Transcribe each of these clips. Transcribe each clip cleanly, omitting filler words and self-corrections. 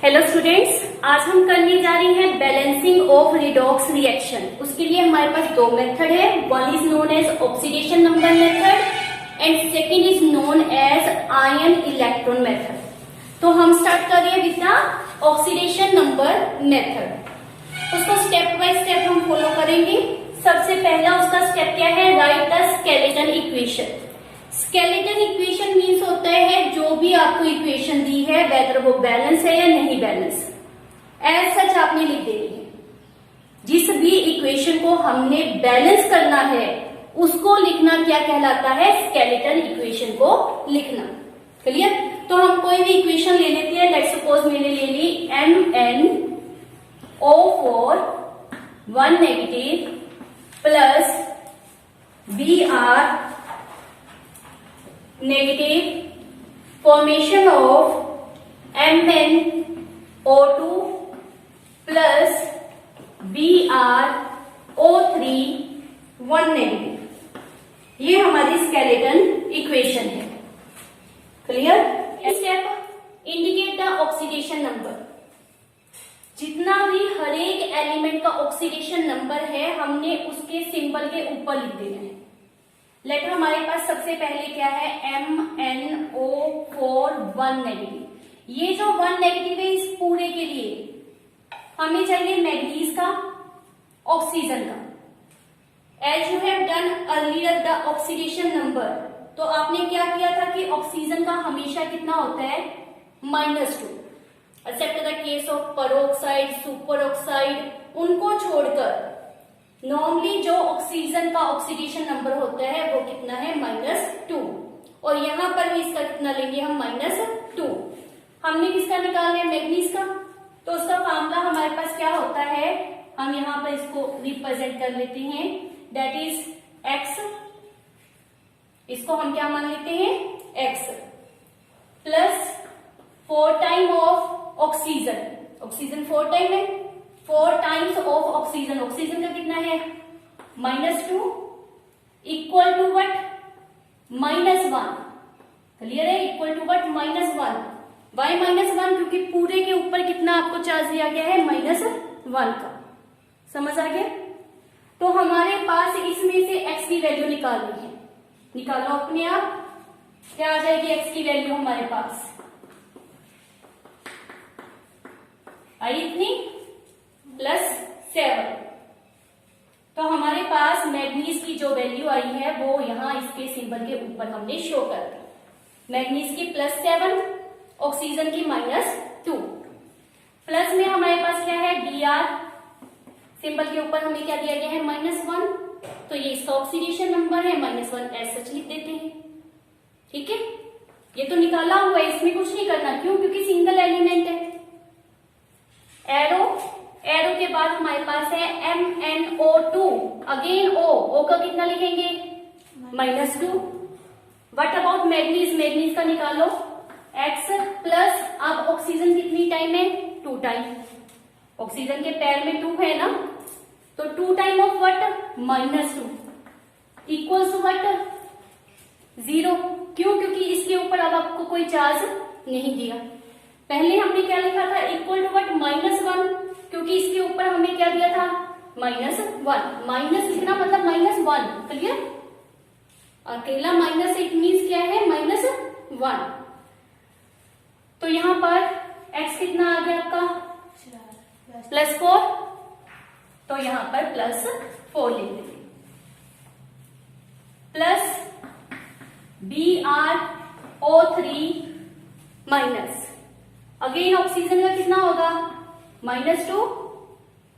Hello students, आज हम करने जा रहे हैं बैलेंसिंग ऑफ रिडॉक्स रिएक्शन। उसके लिए हमारे पास दो मेथड है। One is known as oxidation number method and second is known as ion electron method. तो हम स्टार्ट कर रहे हैं with the oxidation number method. उसको स्टेप बाय स्टेप हम फॉलो करेंगे। सबसे पहला उसका स्टेप क्या है? Write the skeleton equation. Skeleton equation means होता है जो भी आपको इक्वेशन दी है वेदर वो बैलेंस है या नहीं बैलेंस, एज सच आपने लिख देनी है। जिस भी इक्वेशन को हमने बैलेंस करना है उसको लिखना क्या कहलाता है? स्केलेटन इक्वेशन को लिखना। क्लियर? तो हम कोई भी इक्वेशन ले लेते हैं। लेट्स सपोज मैंने ले ली MnO4 1 negative plus Br negative formation of MnO2 plus BrO3 1 negative. ये हमारी स्केलेटन इक्वेशन है। Clear? Step indicate the oxidation number. जितना भी हर एक एलिमेंट का ऑक्सीडेशन नंबर है हमने उसके सिंबल के ऊपर लिख देना है। लेटर हमारे पास सबसे पहले क्या है? MnO4 1 negative. ये जो 1 नेगेटिव है इस पूरे के लिए हमें चाहिए मैग्नीज का, ऑक्सीजन का। As you have done earlier the oxidation number, तो आपने क्या किया था कि ऑक्सीजन का हमेशा कितना होता है? -2। Except the case of peroxide, super oxide, उनको छोड़कर नॉर्मली जो ऑक्सीजन का ऑक्सीडेशन नंबर होता है वो कितना है? -2। और यहां पर भी इसका कितना लेंगे हम? -2। हमने किसका निकालना है? मैग्नीज का। तो उसका फार्मूला हमारे पास क्या होता है? हम यहां पर इसको रिप्रेजेंट कर लेते हैं, दैट इज X। इसको हम क्या मान लेते हैं? X plus 4 time of oxygen. Oxygen 4 time है, 4 टाइम्स ऑफ ऑक्सीजन। ऑक्सीजन का कितना है? -2 इक्वल टू वट? -1। क्लियर है? Equal to what? -1। वाई -1? क्योंकि पूरे के ऊपर कितना आपको चार्ज दिया गया है? -1 का। समझ आ गया? तो हमारे पास इसमें से x की वैल्यू निकालनी है। निकालो अपने आप। क्या आ जाएगी x की वैल्यू हमारे पास? आई इतनी? +7। तो हमारे पास मैग्नीज की जो वैल्यू आई है वो यहां इसके सिंबल के ऊपर हमने शो कर दी। मैग्नीज की +7, ऑक्सीजन की -2। प्लस में हमारे पास क्या है? Br, सिंबल के ऊपर हमें क्या दिया गया है? -1। तो ये इसका ऑक्सीडेशन नंबर है, -1 एज सच लिख देते हैं। ठीक है? ये तो निकाला हुआ है, इसमें कुछ नहीं करना। क्यों? क्योंकि सिंगल एलिमेंट है। एरो के बाद हमारे पास है MnO2, अगेन O का कितना लिखेंगे? -2। What about manganese? मैग्नीज का निकालो X प्लस, अब ऑक्सीजन कितनी टाइम है? 2 टाइम। ऑक्सीजन के पैर में 2 है ना, तो 2 time of what? -2 equals to what? 0। क्यों? क्योंकि इसके ऊपर अब आपको कोई चार्ज नहीं दिया। पहले हमने क्या लिखा था? Equal to what? -1, क्योंकि इसके ऊपर हमें क्या दिया था? -1। माइनस लिखना मतलब -1। क्लियर? अकेला माइनस इट मीन्स क्या है? -1। तो यहां पर x कितना आ गया आपका? +4। तो यहां पर +4 लिख देंगे। Plus BrO3 minus, again oxygen का कितना होगा? -2।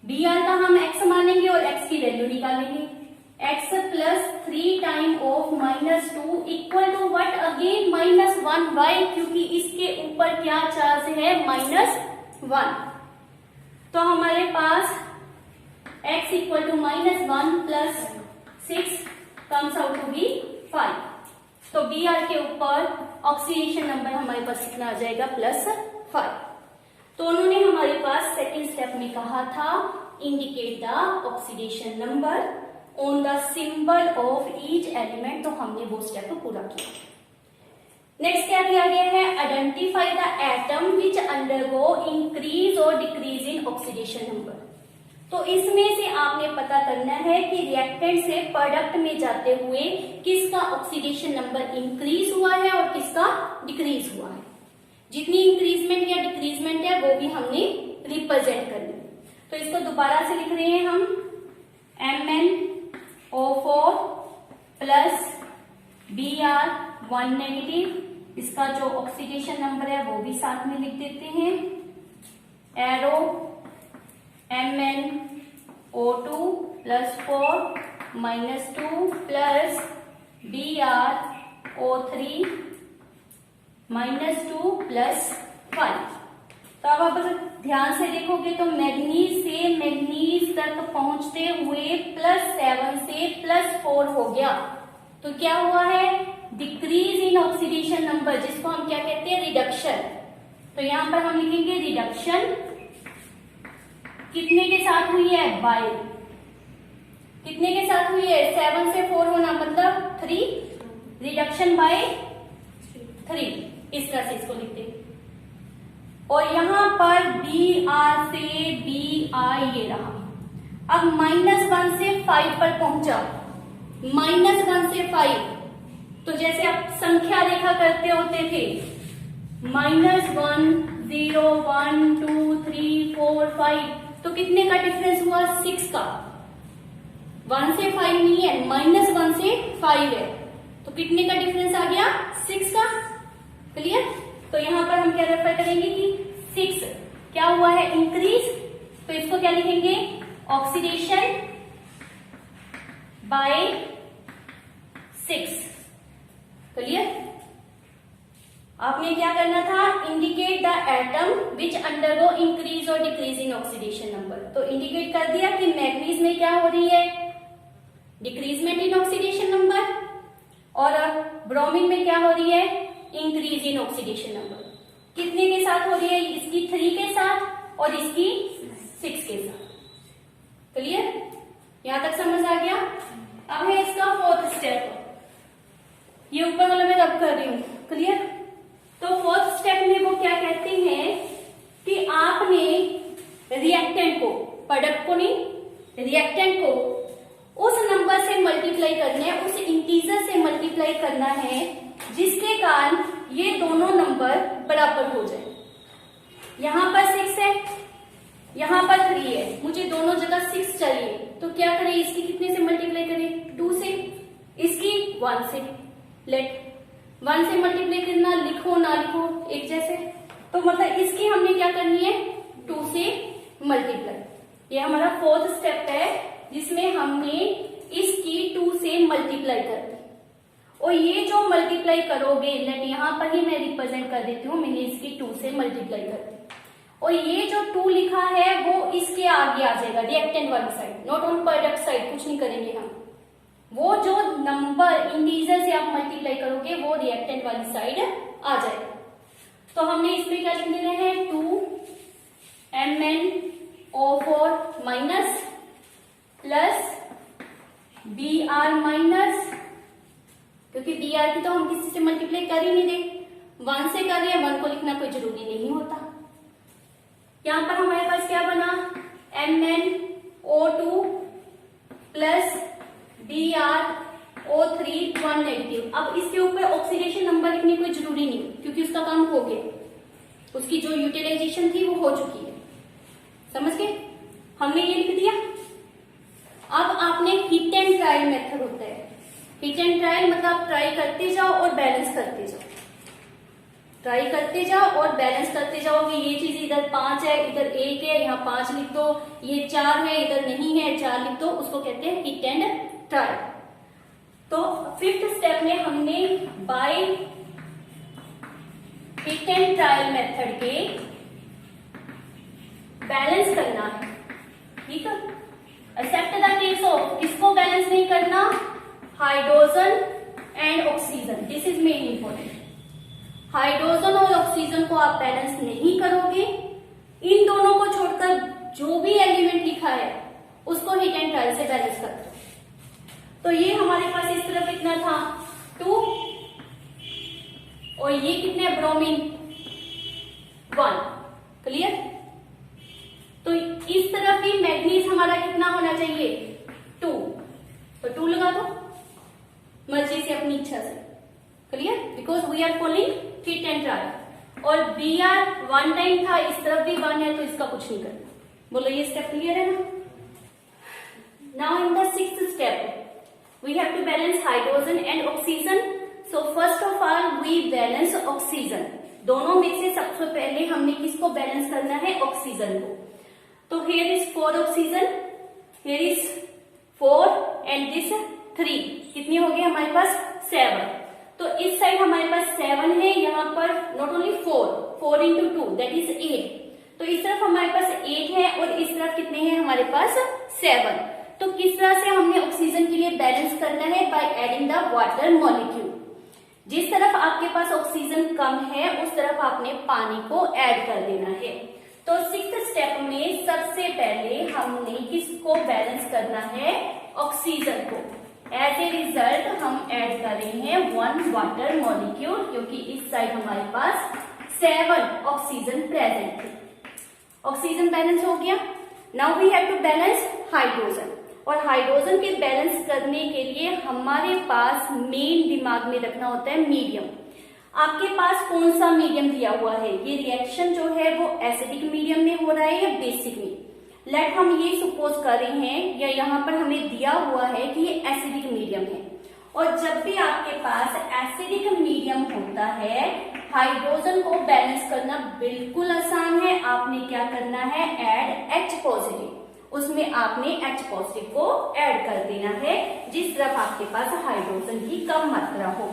Br का हम x मानेंगे और x की वैल्यू निकालेंगे। x plus 3 time of -2 equal to what? Again -1। Why? क्योंकि इसके ऊपर क्या चार्ज है? -1। तो हमारे पास x equal to -1 plus 6 comes out to be 5। तो Br के ऊपर ऑक्सीडेशन नंबर हमारे पास कितना आ जाएगा? +5। तो उन्होंने हमारे पास सेकेंड स्टेप में कहा था indicate the oxidation number on the symbol of each element. तो हमने वो स्टेप पूरा किया। नेक्स्ट क्या दिया गया है, identify the atom which undergo increase और डिक्रीज इन ऑक्सीडेशन नंबर। तो इसमें से आपने पता करना है कि रिएक्टेंट से प्रोडक्ट में जाते हुए किसका ऑक्सीडेशन नंबर इंक्रीज हुआ है और किसका डिक्रीज हुआ है। जितनी इंक्रीजमेंट या डिक्रीजमेंट है वो भी हमने रिप्रेजेंट करनी है। तो इसको दोबारा से लिख रहे हैं हम, MnO4 प्लस Br1 नेगेटिव, इसका जो ऑक्सीडेशन नंबर है वो भी साथ में लिख देते हैं, arrow MnO2 plus 4 minus 2 plus BrO3 minus 2 plus 5। तो अब आप ध्यान से देखोगे तो मैग्नीज से मैग्नीज तक पहुंचते हुए +7 से +4 हो गया। तो क्या हुआ है, डिक्रीज इन ऑक्सीडेशन नंबर, जिसको हम क्या कहते हैं, रिडक्शन। तो यहां पर हम लिखेंगे रिडक्शन कितने के साथ हुई है, बाय कितने के साथ हुई है, 7 से 4 होना मतलब 3, रिडक्शन बाय 3, इस तरह से इसको लिखते हैं। और यहां पर Br से Bi ये रहा। अब -1 से 5 पर पहुंचा, -1 से 5, तो जैसे आप संख्या रेखा करते होते थे, -1 0 1 2 3 4 5, तो कितने का डिफरेंस हुआ, 6 का। 1 से 5 नहीं है, -1 से 5 है, तो कितने का डिफरेंस आ गया, 6 का। क्लियर। तो यहां पर हम क्या रेफर करेंगे कि 6 क्या हुआ है, इंक्रीज। तो इसको क्या लिखेंगे, ऑक्सीडेशन बाय 6। क्लियर। आपने क्या करना था, indicate the atom which undergo increase और डिक्रीज इन ऑक्सीडेशन नंबर। तो इंडिकेट कर दिया कि मैग्नीज में क्या हो रही है, डिक्रीजमेंट इन ऑक्सीडेशन नंबर, और ब्रोमीन में क्या हो रही है, इंक्रीज इन ऑक्सीडेशन नंबर। कितने के साथ हो रही है, इसकी 3 के साथ और इसकी 6 के साथ। क्लियर। यहां तक समझ आ गया। अब है इसका 4th स्टेप, ये ऊपर वाला मैं रब कर रही हूं। क्लियर। तो 4th स्टेप में वो क्या कहते हैं कि आपने रिएक्टेंट को, प्रोडक्ट को नहीं, रिएक्टेंट को उस नंबर से मल्टीप्लाई करना है, उस इंटीजर से मल्टीप्लाई करना है जिसके कारण ये दोनों नंबर बराबर हो जाए। यहां पर 6 है, यहां पर 3 है, मुझे दोनों जगह 6 चाहिए, तो क्या करें, इसकी कितने से मल्टीप्लाई करें, 2 से, इसकी 1 से। लेट 1 से मल्टीप्लाई करना, लिखो ना लिखो एक जैसे, तो मतलब इसकी हमने क्या करनी है, 2 से मल्टीप्लाई। ये हमारा 4th स्टेप है जिसमें हमने इसकी 2 से मल्टीप्लाई कर दी। और ये जो मल्टीप्लाई करोगे, लेट यहां पर ही मैं रिप्रेजेंट कर देती हूँ, मैंने इसकी 2 से मल्टीप्लाई कर दी, और ये जो 2 लिखा है वो इसके आगे आ जाएगा, रिएक्टेंट वाली side, not on product side, कुछ नहीं करेंगे हम। वो जो नंबर इंटीजर से आप मल्टीप्लाई करोगे वो रिएक्टेंट वाली साइड आ जाएगा। तो हमने इसमें क्या लिख देना है, 2 MnO4 minus plus Br minus, क्योंकि Br की तो हम किसी से मल्टीप्लाई कर ही नहीं दे, 1 से कर रहे हैं, 1 को लिखना कोई जरूरी नहीं होता। यहां पर हमारे पास क्या बना, MnO2 प्लस BrO3 1 नेगेटिव। अब इसके ऊपर ऑक्सीडेशन नंबर लिखने कोई जरूरी नहीं, क्योंकि उसका काम हो गया, उसकी जो यूटिलाइजेशन थी वो हो चुकी है। समझ गए, हमने ये लिख दिया। अब आपने हिट एंड ट्रायल मेथड होता है, हिट एंड ट्रायल मतलब आप ट्राई करते जाओ और बैलेंस करते जाओ, ट्राई करते जाओ और बैलेंस करते जाओ कि ये चीज इधर 5 है, इधर 1 है, यहाँ 5 लिख दो, ये 4 है, इधर नहीं है, 4 लिख दो, उसको कहते हैं हिट एंड ट्रायल। तो 5th स्टेप में हमने by hit and trial method के बैलेंस करना है, ठीक है। एक्सेप्ट द केस ऑफ, किसको बैलेंस नहीं करना, hydrogen and oxygen, this is main important. Hydrogen और ऑक्सीजन को आप बैलेंस नहीं करोगे, इन दोनों को छोड़कर जो भी एलिमेंट लिखा है उसको हिट एंड ट्रायल से बैलेंस करते हो। तो ये हमारे पास इस तरफ कितना था, 2 और ये कितने ब्रोमीन 1। क्लियर। तो इस तरफ भी मैग्नीज हमारा कितना होना चाहिए 2, तो 2 लगा दो मर्जी से, अपनी इच्छा से। Clear, because we are following fit and trial. और बी आर 1 टाइम था, इस तरफ भी 1 है, तो इसका कुछ नहीं करना। बोलो ये स्टेप क्लियर है ना। Now in the 6th step we have to balance hydrogen and oxygen. So first of all we balance oxygen. दोनों में से सबसे पहले हमने किसको बैलेंस करना है, ऑक्सीजन को। तो here is 4 oxygen, here is 4 and this 3। कितनी हो गई हमारे पास 7। तो इस साइड हमारे पास 7 है, यहाँ पर not only 4 into 2 that is 8। तो इस तरफ हमारे पास 8 है और इस तरफ कितने हैं हमारे पास 7। तो किस तरह से हमने ऑक्सीजन के लिए बैलेंस करना है, by adding the water molecule. जिस तरफ आपके पास ऑक्सीजन कम है उस तरफ आपने पानी को ऐड कर देना है। तो 6th स्टेप में सबसे पहले हमने किसको बैलेंस करना है, ऑक्सीजन को। एज ए रिजल्ट हम ऐड कर रहे हैं 1 वाटर मॉलिक्यूल, क्योंकि इस साइड हमारे पास 7 ऑक्सीजन प्रेजेंट थे। ऑक्सीजन बैलेंस हो गया। Now we have to balance hydrogen. और हाइड्रोजन के बैलेंस करने के लिए हमारे पास मेन दिमाग में रखना होता है मीडियम। आपके पास कौन सा मीडियम दिया हुआ है, ये रिएक्शन जो है वो एसिडिक मीडियम में हो रहा है या बेसिक में। लेट हम ये सपोज कर रहे हैं, या यहाँ पर हमें दिया हुआ है कि ये एसिडिक मीडियम है। और जब भी आपके पास एसिडिक मीडियम होता है, हाइड्रोजन को बैलेंस करना बिल्कुल आसान है। आपने क्या करना है, ऐड H पॉजिटिव। उसमें आपने H पॉजिटिव को ऐड कर देना है जिस तरफ आपके पास हाइड्रोजन की कम मात्रा हो।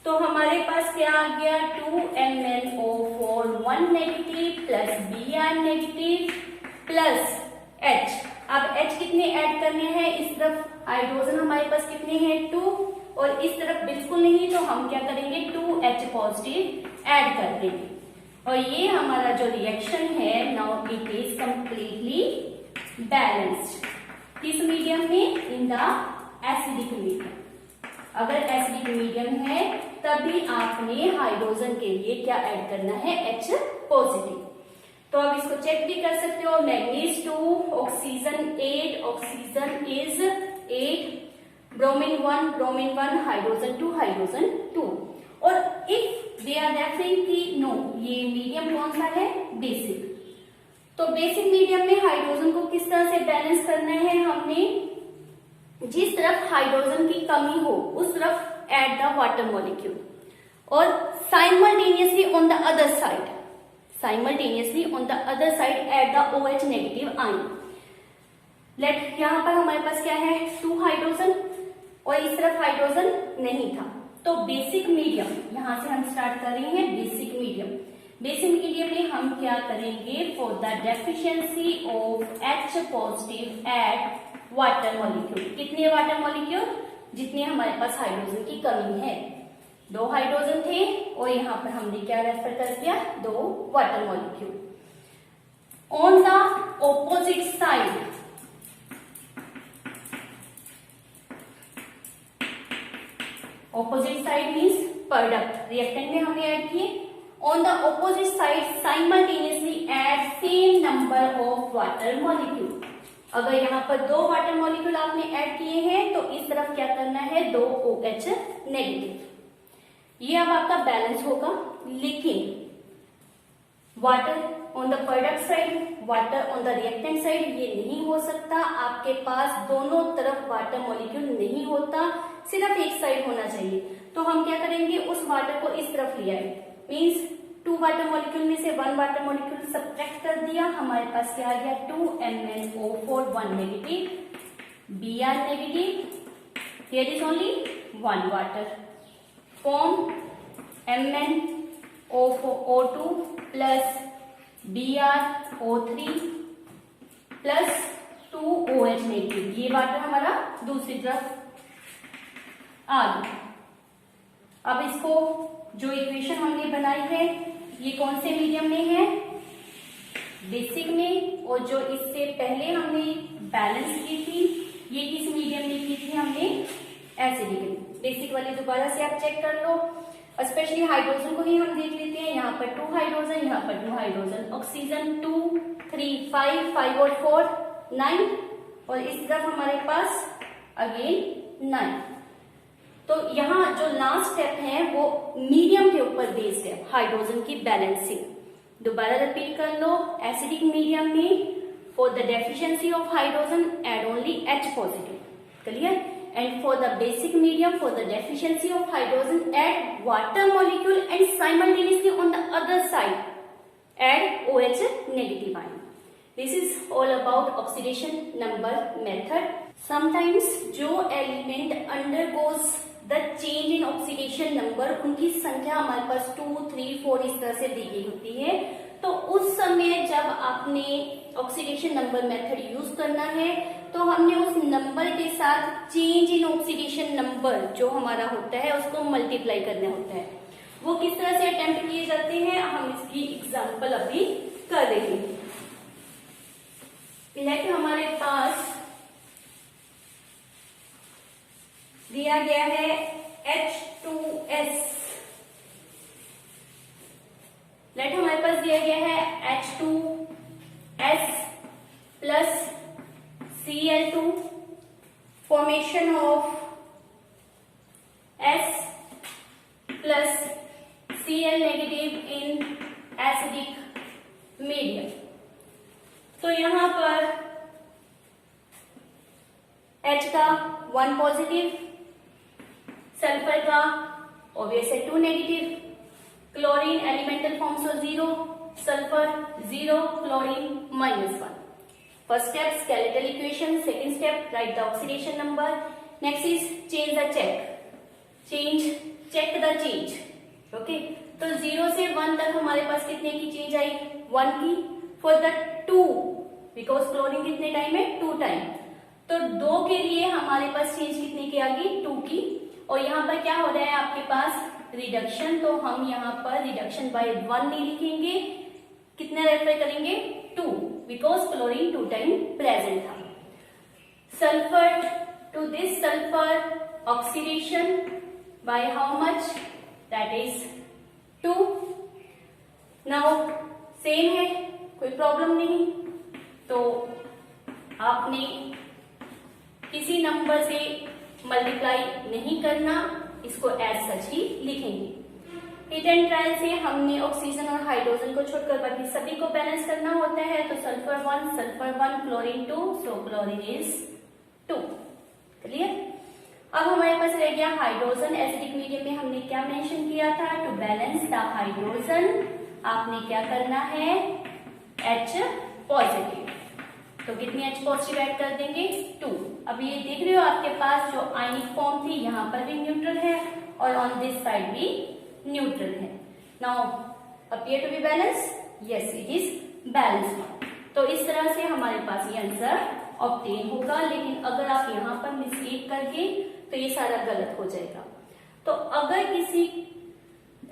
तो हमारे पास क्या आ गया, 2MnO4 1 negative plus Br negative plus H। अब H कितने ऐड करने हैं, इस तरफ हाइड्रोजन हमारे पास कितने हैं 2, और इस तरफ बिल्कुल नहीं, तो हम क्या करेंगे 2H पॉजिटिव ऐड कर देंगे। और ये हमारा जो रिएक्शन है, now it is completely balanced. किस मीडियम में, इन द एसिडिक मीडियम। अगर एसिडिक मीडियम है तभी आपने हाइड्रोजन के लिए क्या ऐड करना है, H पॉजिटिव। तो अब इसको चेक भी कर सकते हो, manganese 2, oxygen 8, oxygen is 8, bromine 1, hydrogen 2। और इफ दे आर रेफरिंग की नो, ये मीडियम कौन सा है, बेसिक। तो बेसिक मीडियम में हाइड्रोजन को किस तरह से बैलेंस करना है, हमने जिस तरफ हाइड्रोजन की कमी हो उस तरफ ऐड द वाटर मॉलिक्यूल, और simultaneously on the other side add the OH negative ion. Let यहाँ पर हमारे पास क्या है, 2 हाइड्रोजन और इस तरफ हाइड्रोजन नहीं था। तो बेसिक मीडियम, यहां से हम स्टार्ट कर रहे हैं बेसिक मीडियम। बेसिक मीडियम में हम क्या करेंगे, for the deficiency of H positive add water molecule. कितने वाटर मॉलिक्यूल, जितने हमारे पास हाइड्रोजन की कमी है। 2 हाइड्रोजन थे और यहाँ पर हमने क्या रेफर कर दिया, 2 water molecule. On the opposite side, opposite side means product, reactant में हमने ऐड किए। On the opposite side simultaneously add same number of water molecule. अगर यहाँ पर 2 वाटर मॉलिक्यूल आपने ऐड किए हैं तो इस तरफ क्या करना है, 2 OH नेगेटिव। ये अब आपका बैलेंस होगा। लेकिन water on the product side, water on the reactant side, ये नहीं हो सकता। आपके पास दोनों तरफ वाटर मॉलिक्यूल नहीं होता, सिर्फ एक साइड होना चाहिए। तो हम क्या करेंगे, उस वाटर को इस तरफ ले आए, मीन्स 2 वाटर मॉलिक्यूल में से 1 वाटर मॉलिक्यूल सब्ट्रैक्ट कर दिया। हमारे पास क्या आ गया, 2MnO4 1 negative, Br negative, here is only 1 water, form MnO2 plus BrO3 plus 2OH negative. ये वाटर हमारा दूसरी तरफ आ गया। अब इसको जो इक्वेशन हमने बनाई है, ये कौन से मीडियम में है, बेसिक में। और जो इससे पहले हमने बैलेंस की थी, ये किस मीडियम में की थी हमने, एसिडिक में। बेसिक वाली दोबारा से आप चेक कर लो। स्पेशली हाइड्रोजन को ही हम देख लेते हैं। यहाँ पर 2 हाइड्रोजन, यहाँ पर 2 हाइड्रोजन, ऑक्सीजन 2 3 5 और 4 9, और इस तरफ हमारे पास अगेन 9। तो यहाँ जो लास्ट स्टेप है वो मीडियम के ऊपर बेस्ड है, हाइड्रोजन की बैलेंसिंग। दोबारा रिपीट कर लो, एसिडिक मीडियम में for the deficiency of hydrogen add only H positive, clear, and for the basic medium for the deficiency of hydrogen add water molecule and simultaneously on the other side add OH negative ion. This is all about oxidation number method. Sometimes जो element undergoes the change in oxidation number उनकी संख्या हमारे पास 2 3 4 इस तरह से दी गई होती है। तो उस समय जब आपने ऑक्सीडेशन नंबर मेथड यूज करना है तो हमने उस नंबर के साथ चेंज इन ऑक्सीडेशन नंबर जो हमारा होता है उसको मल्टीप्लाई करना होता है। वो किस तरह से अटेम्प्ट किए जाते हैं हम इसकी एग्जांपल अभी कर रहे हैं। लेट हमारे पास दिया गया है H2S, लेट हमारे पास दिया गया है H2S plus Cl2, formation of S plus Cl negative in acidic medium. तो यहां पर H का 1 पॉजिटिव, सल्फर का ऑब्वियस है 2 negative, chlorine elemental form so 0, sulphur 0, chlorine -1। First step skeletal equation, second step write the oxidation number, next is change the check the change, okay। तो 0 से 1 तक हमारे पास कितने की चेंज आई 1 की, फॉर द 2 बिकॉज क्लोरीन कितने time है 2 time, तो 2 के लिए हमारे पास चेंज कितने की आ गई 2 की। और यहाँ पर क्या हो रहा है आपके पास रिडक्शन, तो हम यहाँ पर रिडक्शन बाय 1 नहीं लिखेंगे, कितना रेफर करेंगे 2 बिकॉज क्लोरीन 2 टाइम प्रेजेंट था। Sulphur to this sulphur oxidation by how much, that is 2। Now same है, कोई प्रॉब्लम नहीं, तो आपने किसी नंबर से मल्टीप्लाई नहीं करना, इसको एज सच ही लिखेंगे। हिट एंड ट्रायल से हमने ऑक्सीजन और हाइड्रोजन को छोड़कर बाकी सभी को बैलेंस करना होता है। तो sulphur 1 chlorine 2, so chlorine is 2, clear. अब हमारे पास रह गया हाइड्रोजन। एसिडिक मीडियम में हमने क्या मेंशन किया था, टू बैलेंस द हाइड्रोजन आपने क्या करना है H पॉजिटिव, तो कितनी H पॉजिटिव ऐड कर देंगे 2। अब ये देख रहे हो आपके पास जो आयनिक फॉर्म थी यहाँ पर भी न्यूट्रल है और ऑन दिस साइड भी न्यूट्रल है। Now appear to be balance, yes it is balance. तो इस तरह से हमारे पास ये आंसर ऑब्टेन होगा, लेकिन अगर आप यहाँ पर मिस्टेक करके तो ये सारा गलत हो जाएगा। तो अगर किसी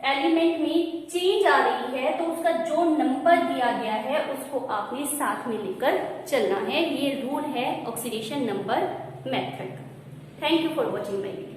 एलिमेंट में चेंज आ रही है तो उसका जो नंबर दिया गया है उसको आपने साथ में लेकर चलना है। ये रूल है oxidation number method. Thank you for watching my video.